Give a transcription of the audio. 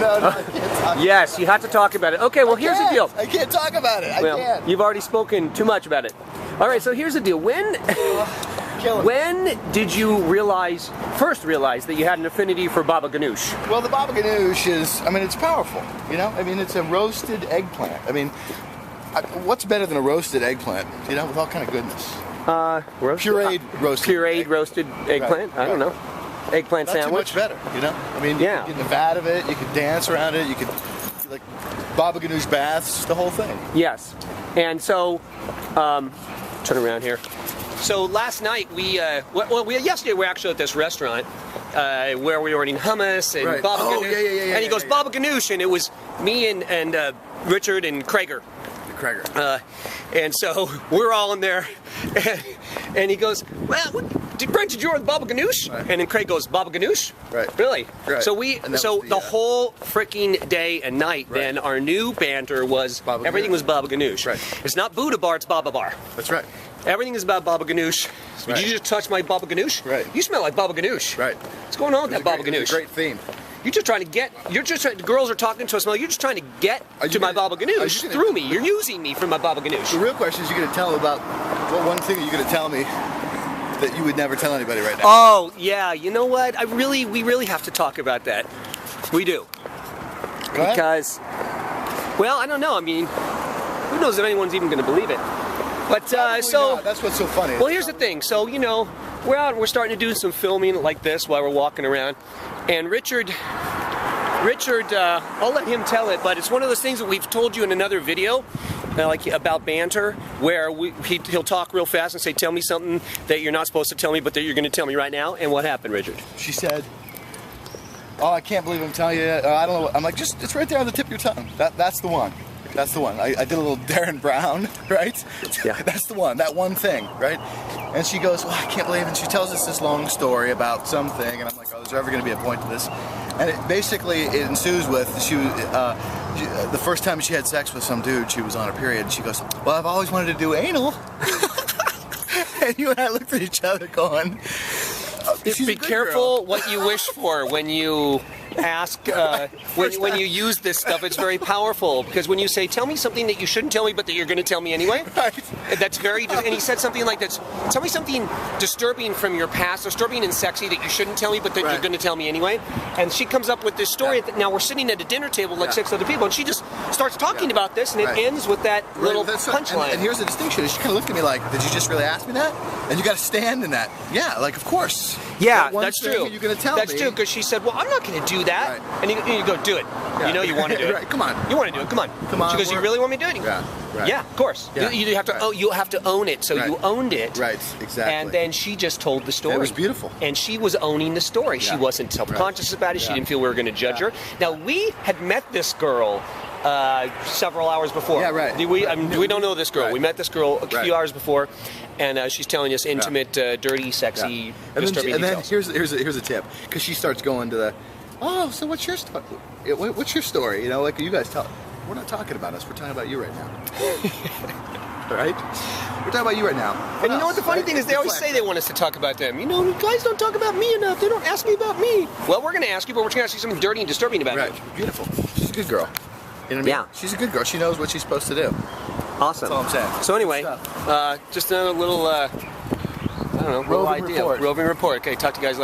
No, I can't talk Yes, you have to talk about it. Okay, well, here's the deal. I can't talk about it. I Well, can't. you've already spoken too much about it. All right, so here's the deal. When did you first realize that you had an affinity for baba ganoush? Well, the baba ganoush is, I mean, it's powerful, you know? I mean, it's a roasted eggplant. I mean, what's better than a roasted eggplant, you know, with all kind of goodness? Pureed roasted eggplant? Right, I don't know. Eggplant Not sandwich? too much better, you know? I mean, you could get in a vat of it, you could dance around it, you could, like, baba ganoush baths, the whole thing. Yes. And so, turn around here. So last night yesterday we were actually at this restaurant where we were eating hummus and baba ganoush. And he goes, baba ganoush, and it was me and Richard and Krager. And so we're all in there, and he goes, well, Brent, did you order the baba ganoush? Right. And then Craig goes, baba ganoush? Right. Really? Right. So the whole freaking day and night, then our new banter was everything was baba ganoush. Right. It's not Buddha bar, it's baba bar. That's right. Everything is about baba ganoush. Did you just touch my baba ganoush? Right. You smell like baba ganoush. Right. What's going on with that baba ganoush? Great theme. You're just trying to the girls are talking to us, you're just trying to get to my baba ganoush through me. You're using me for my baba ganoush. The real question is, you're going to tell them about what one thing you're going to tell me that you would never tell anybody right now. Oh, yeah, you know what? We really have to talk about that. We do. Go ahead. Because, well, I don't know. I mean, who knows if anyone's even going to believe it. But, so... Not. That's what's so funny. Well, here's the thing. So, you know, we're out and we're starting to do some filming like this while we're walking around. And Richard, I'll let him tell it, but it's one of those things that we've told you in another video, like about banter, where he'll talk real fast and say, tell me something that you're not supposed to tell me, but that you're going to tell me right now. And what happened, Richard? She said, oh, I can't believe I'm telling you. I don't know. I'm like, it's right there on the tip of your tongue. That's the one. That's the one. I did a little Darren Brown, right? Yeah. That's the one. That one thing, right? And she goes, well, I can't believe it. And she tells us this long story about something. And I'm like, oh, is there ever going to be a point to this? And it ensues with, the first time she had sex with some dude, she was on her period. And she goes, well, I've always wanted to do anal. And you and I looked at each other going, be careful what you wish for when you ask, when you use this stuff. It's very powerful, because when you say, tell me something that you shouldn't tell me but that you're going to tell me anyway, that's very, and he said something like this, tell me something disturbing from your past, disturbing and sexy that you shouldn't tell me but that you're going to tell me anyway. And she comes up with this story. Now we're sitting at a dinner table like 6 other people, and she just starts talking about this, and it ends with that little punchline. And here's the distinction. She kind of looked at me like, did you just really ask me that? And you got to stand in that. Yeah, like, of course. Yeah, that's true. You're going to tell me. That's true, because she said, well, I'm not going to do that. Right. And you go, do it. Yeah. You know you want to do it. Right, come on. You want to do it, come on. Come on. She goes, you really want me to do it? Yeah, right. Yeah, of course. Yeah. You have to you have to own it, so you owned it. Right, exactly. And then she just told the story. It was beautiful. And she was owning the story. She wasn't self-conscious about it. She didn't feel we were going to judge her. Now, we had met this girl several hours before. Yeah, right. We don't know this girl. Right. We met this girl a few hours before, and she's telling us intimate, dirty, sexy, disturbing details. And then here's a tip, because she starts going to the, oh, so what's your story? What's your story? You know, like, you guys tell. We're not talking about us. We're talking about you right now. Right? We're talking about you right now. And you know what the funny thing is? They always say they want us to talk about them. You know, guys don't talk about me enough. They don't ask me about me. Well, we're going to ask you, but we're going to ask you something dirty and disturbing about you. Right. Beautiful. She's a good girl. You know what I mean? Yeah. She's a good girl. She knows what she's supposed to do. Awesome. That's all I'm saying. So anyway, just another little, I don't know, little idea. Roving report. Okay, talk to you guys later.